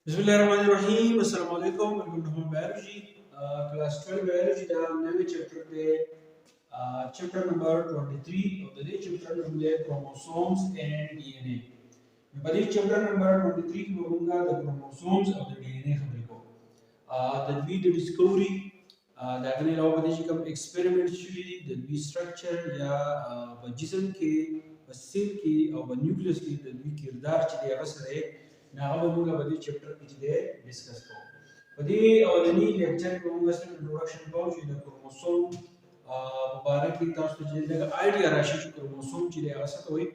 Bismillahirrahmanirrahim. Assalamu alaikum. Welcome to home biology. Class 12 biology da name chapter de chapter number 23 of the day chapter number chromosomes and DNA. Badi chapter number 23 ki bahunga the chromosomes of the DNA khabri ko. That we the discovery that ne law badi kam experiment shuri that we structure ya jism ke cell ke aw nucleus ke that we kirdar chide asare na अब हम लोग बड़ी चैप्टर पिछले डिस्कस को बड़ी और नहीं लेक्चर को हम लोग इंट्रोडक्शन को जो क्रोमोसोम मुबारक की तास तो जिले का आइडिया राशि जो क्रोमोसोम जिले आसा तो वही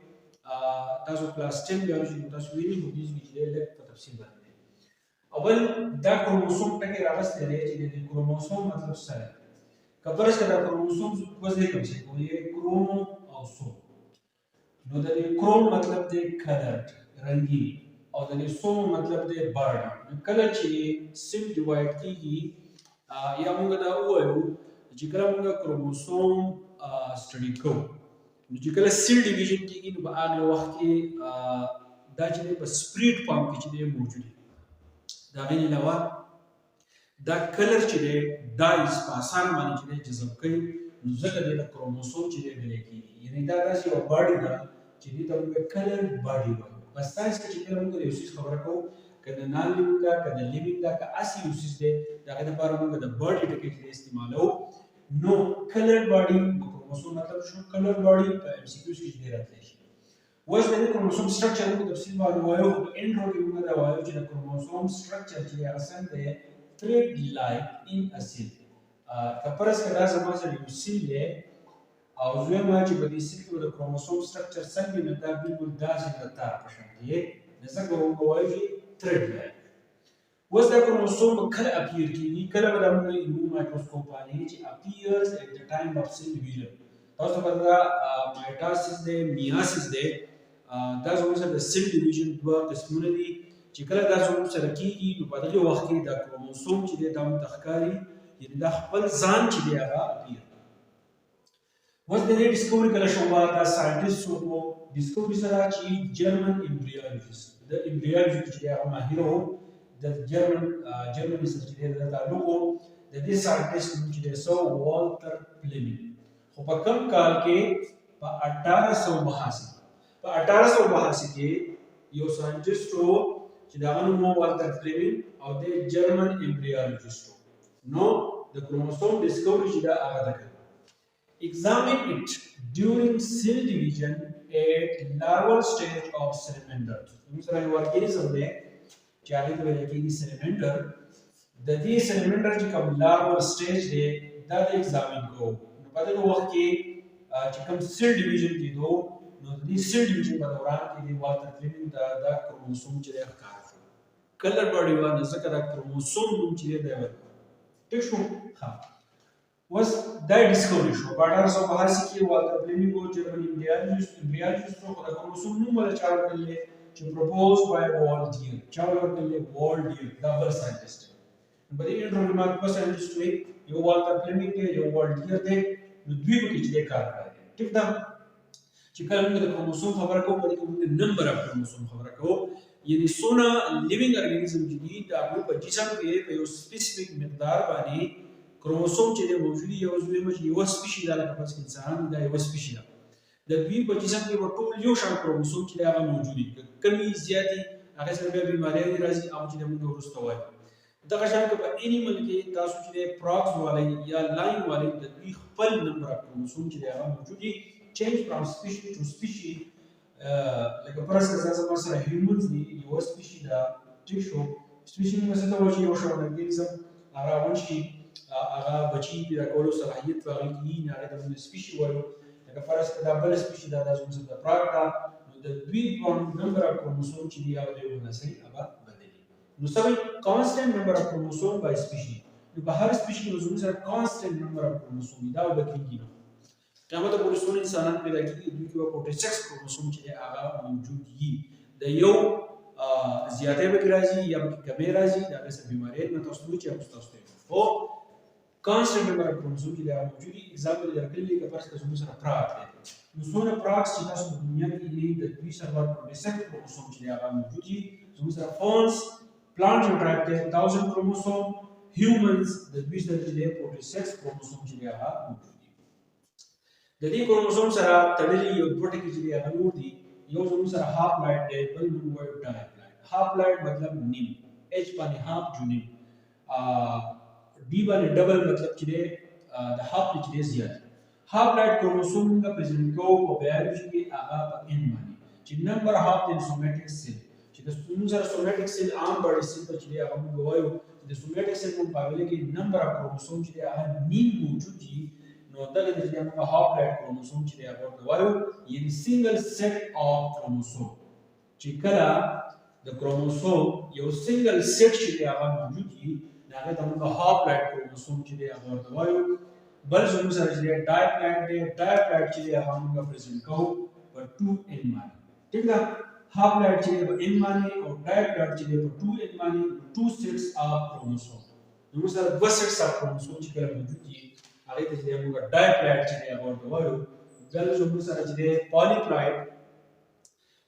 तासो क्लास 10 बायोलॉजी में तासो वीनी होगी जिले ले तफसील बने अवल दा क्रोमोसोम टके रावस ले रहे जिले क्रोमोसोम मतलब सेल कबरस का क्रोमोसोम वजन कम से को ये क्रोमो और सो नो द क्रोम मतलब दे कलर रंगीन और the sum मतलब दे बर्ड कलर चाहिए सिम डिवाइड की या मुंगा दा वो है जिकला मुंगा क्रोमोसोम स्टडी को जिकला सेल डिवीजन की नु आगे वक्त की दाजने पर स्प्लिट फॉर्म की चीजें मौजूद है दागने लवा दा कलर चाहिए दा इस पासान मानी चीजें जज़ब कई नुज़क दे दा क्रोमोसोम चीजें मिलेगी यानी दा सी और बॉडी दा चीजें तब मुंगा कलर बॉडी बा बस साइंस के चित्र में कोई उसी खबर को कद नाल लिविंग का कद लिविंग का ऐसी उसी से ताकि तो पार हम कद बॉडी टके के इस्तेमाल हो नो कलर बॉडी क्रोमोसोम मतलब शो कलर बॉडी का एमसीक्यूज की दे रहते हैं वैसे देखो क्रोमोसोम स्ट्रक्चर को तफसील में वायो एंड्रोडियम में दा वायो जो क्रोमोसोम स्ट्रक्चर जो असन दे थ्रेड लाइक इन अ सेल कपरस का जमा से उसी ले और जो है जो बड़ी सिक्योर द क्रोमोसोम स्ट्रक्चर संग में दा बिल्कुल दास रहता है पसंद ये जैसा कि वो वाई थ्रेड है वस द क्रोमोसोम कल अपीयर की कल बड़ा में इन माइक्रोस्कोप आने जी appears at the time of cell division तो बड़ा माइटोसिस दे मियोसिस दे दा जो से द सेल डिवीजन दो किस्मों दी जिकला दा जो से रखी तो बदले वक्त की द क्रोमोसोम जी दे दाम तखकारी ये दा खपल जान जी दे आगा appear was the discovery kala shoba ta scientists ko discovery sara chi German embryologist the embryologist ya mahiro the German is the logo the this scientist which they saw Walter Fleming ho pa kam kaal ke pa 1882 ke yo scientist ho chidaganu mo Walter Fleming or the German embryologist no the chromosome discovery chida aga examine it during cell division at larval stage of salamander. दूसरा organism में चाहे तो ये कि salamander, the salamander जो कब larval stage है, that examine को. पता तो वह कि जब cell division की दो, the cell division का दौरान कि ये Walter Fleming दा chromosome चले कार. Color body वाला नज़र का chromosome दून चले देवर. ठीक शो हाँ. was that discovery show but also bahasi ki Walter Fleming को German embryologist को खुदा क्रोमोसोम नु वाला चार्ट कर ले जो proposed by Walter चार्ट कर ले Walter double scientist बड़ी इंट्रोडक्शन पर साइंटिस्ट हुए यो Walter Fleming के यो Walter थे द्वीप की चीजें कार रहे ठीक था चिकन में क्रोमोसोम खबर को बड़ी को नंबर ऑफ क्रोमोसोम खबर को यानी सोना लिविंग ऑर्गेनिज्म जदीद आपको 25 के पे स्पेसिफिक मिकदार बानी क्रोमोसोम चीजें मौजूद है उसमें मुझे ये स्पीशीज वाला कपस इंसान का ये स्पीशीज है जब भी 25 के वो टोल यो शाम क्रोमोसोम चीजें आगे मौजूद है कमी ज़्यादा आगे से भी बीमारियां राजी आम चीजें मुझे उरुस्त हुआ है दक्षिण के बाद एनिमल के तासु चीजें प्रॉक्स वाले या लाइन वाले जब भी फल नंबर ऑफ क्रोमोसोम चीजें आगे मौजूद है change from species to species like a person says a person humans the your species da tisho species में से तो वो यो शाम organism आगे वंशी आगा बची बिरा कोलो सलाहियत वाली की नारे तो स्पीशी वालो लगा फरस का डबल स्पीशी दादा जो से प्राक्टा द द्वीप नंबर ऑफ क्रोमोसोम चिली आवले होना सही अब बदली नो सभी constant number of chromosome by species नो बाहर स्पीशी में जो से कांस्टेंट नंबर ऑफ क्रोमोसोम दाव बकरी की क्या मतलब पूरे सोने इंसान पैदा की द्वीप के कोटे सेक्स क्रोमोसोम चिली आगा मौजूद ही द यो ज़्यादा बकराजी या कमी राजी दादा से बीमारियां में तो स्लूच या मुस्तास्ते हो constant number of chromosomes اللي موجودين example اللي ركل لي كبرس كزوم سر براك نسونا براك سيدا سو الدنيا اللي تدوي سر بار بسك chromosomes اللي موجودين زوم سر فونس Plants जो टाइप के 1000 क्रोमोसोम, humans the बीच दर चले 46 क्रोमोसोम चले आहा मौजूद दي. د دې क्रोमोसोम سره تړلي یو دوه ټکي چې هغه نور دي یو زموږ سره هاف پلاید دی بل موږ وایو ډای پلاید. هاف پلاید مطلب نیم، اچ باندې هاف جو نیم، ډي باندې ډبل مطلب چې د هاف چې دی زیات. هاف پلاید क्रोमोसोम کا پریزنټ کوو په بایولوژي کې هغه په ان باندې چې نمبر هاف د سومېټیک سیل چې د موږ سره سومېټیک سیل عام باډي سیل ته چې هغه موږ وایو د سومېټیک سیل په مقابله کې نمبر اف क्रोमोसोम چې هغه نیم موجود دي. نو دغه د دې موږ هاف پلاید क्रोमोसोम چې هغه ورته وایو یعنی سنگل سیټ اف क्रोमोसोम چې کله د क्रोमोसोम یو سنگل سیټ چې هغه موجود دي هغه ته موږ هاف پلاید क्रोमोसोम چې هغه ورته وایو. بل زموږ سره چې ډای پلاید دی، ډای پلاید چې هغه موږ پریزنټ کوو په 2 ان باندې. ٹھیک ده، هاف پلاید چې په ان باندې او ډای پلاید چې په 2 ان باندې 2 سیټس اف क्रोमोसोम. موږ سره 2 سیټس اف क्रोमोसोم چې کله موجود دي هغه ته موږ ډای پلاید چې هغه ورته وایو. بل زموږ سره چې پالی پلاید،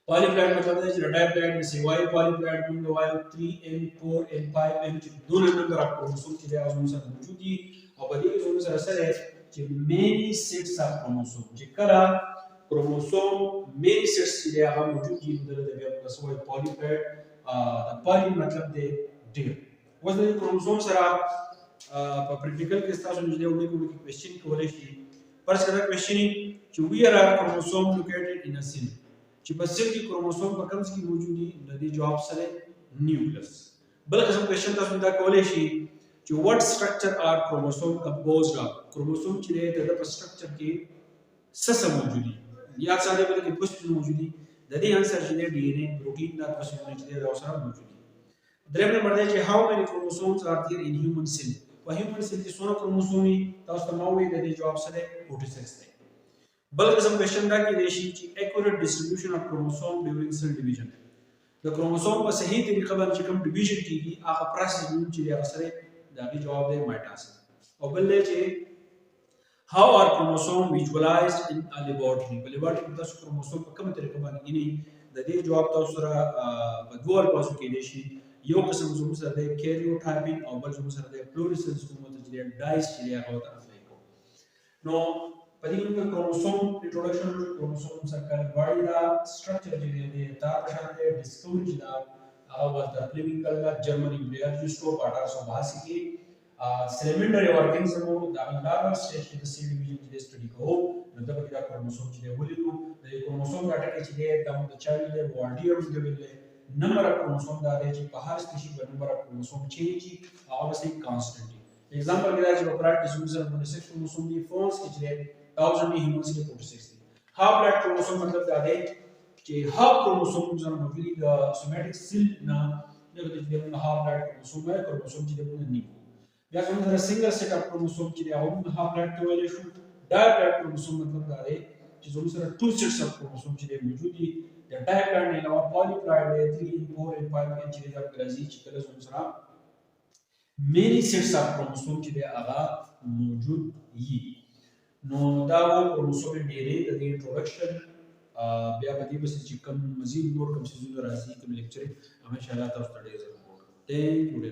پالی پلاید مطلب دی چې ډای پلاید نه سیوای پالی پلاید موږ وایو 3n 4n 5n چې دوه نمبر اف क्रोमोसोم چې هغه موږ سره موجود دي او په دې کې زموږ سره سره چې many sets of chromosome چې کله chromosome many sets چې هغه موجود دي د بیا په سوای پالی پلاید. د پالی مطلب دی ډیر. اوس د क्रोमोसोम سره په پریکټیکل کې تاسو نږدې وړي کوم کوېسچن کولای شي. فرض کړه کوېسچن چې ویر ار क्रोमोसोम لوکیټډ ان ا سیل چې په سیل کې क्रोमोसोम په کوم ځای کې موجود دي د دې جواب سره نیوکلیس. بل قسم کوېسچن تاسو دا کولای شي چې what structure are chromosome composed of. Chromosome چې د په سټرکچر کې څه موجود دي یا څه د په کې موجود دي د دې انسر چې ډي ان اے پروټین دا په څه چې دا سره موجود دي. دریم نمبر دی چې how many chromosomes are there in human cell. په هیومن سیل کې څونه क्रोमोसोम دي تاسو ته نو وی د دې جواب سره 46 دی. بل قسم کوېسچن دا کې دی چې accurate distribution of chromosome during cell division. د क्रोमोसोम په صحیح طریقه باندې کوم ډیویژن کیږي هغه پروسس چې هغه سره دا غي جواب دی مایټاسس. او بل دی چې how are chromosome visualized in a laboratory. په لیبارټري کې تاسو क्रोमोसोम په کومه طریقه باندې ګینی د دې جواب تاسو سره په دوه الفاظو کې دی شي. یو قسم زموږ سره د کیریوټایپینګ او بل زموږ سره د فلورسنس کومه چې ډایس چې هغه ته اپلای کوو. نو په دې کې क्रोमोसोम انټروډکشن क्रोमोसोम سره باډي دا سټرکچر چې دی دا په شان دی ډیسکورج دا هغه ورته کلینیکل دا جرمني بریاجستو په 1882 کې سیلیمنډري اورګانیزم دا لارval سټیج کې د سیل ډیویژن چې سټډي کوو نو دا په دا क्रोमोसोम چې دی ولیکو د क्रोमोसोم ډاټا کې چې دی دا د چایلډ دی وارډیر دی ویل نمبر اف क्रोमोसोम دا دی چې په هر سپیشیز باندې نمبر اف क्रोमोसोम چینج هغه به کانستنټ دی. एग्जांपल के लिए जो pride distribution में 6 chromosome the force के लिए 1000 में ह्यूमंस के 46 दी. Half blood chromosome मतलब क्या है कि हाफ क्रोमोसोम जो मौजूद है सोमैटिक सेल ना जो कि हाफ ब्लड क्रोमोसोम है क्रोमोसोम जो नहीं को या जो मतलब सिंगल सेट ऑफ क्रोमोसोम के लिए हम हाफ ब्लड के वाले शू डाई ब्लड क्रोमोसोम मतलब क्या है कि जो मतलब टू सेट्स ऑफ क्रोमोसोम जो मौजूद है या डाई ब्लड ने अलावा पॉलीप्लाइड है 3 4 and 5 के चीजें आप ग्राजी चिकल जो मतलब many sets of chromosome چې هغه موجود وي. نو دا و chromosome and DNA د انټروډکشن. بیا په دې بس چې کوم مزید نور کوم څه راځي کوم لیکچر ان شاء الله تاسو ته ډیر زیات وګورئ. ثانک یو.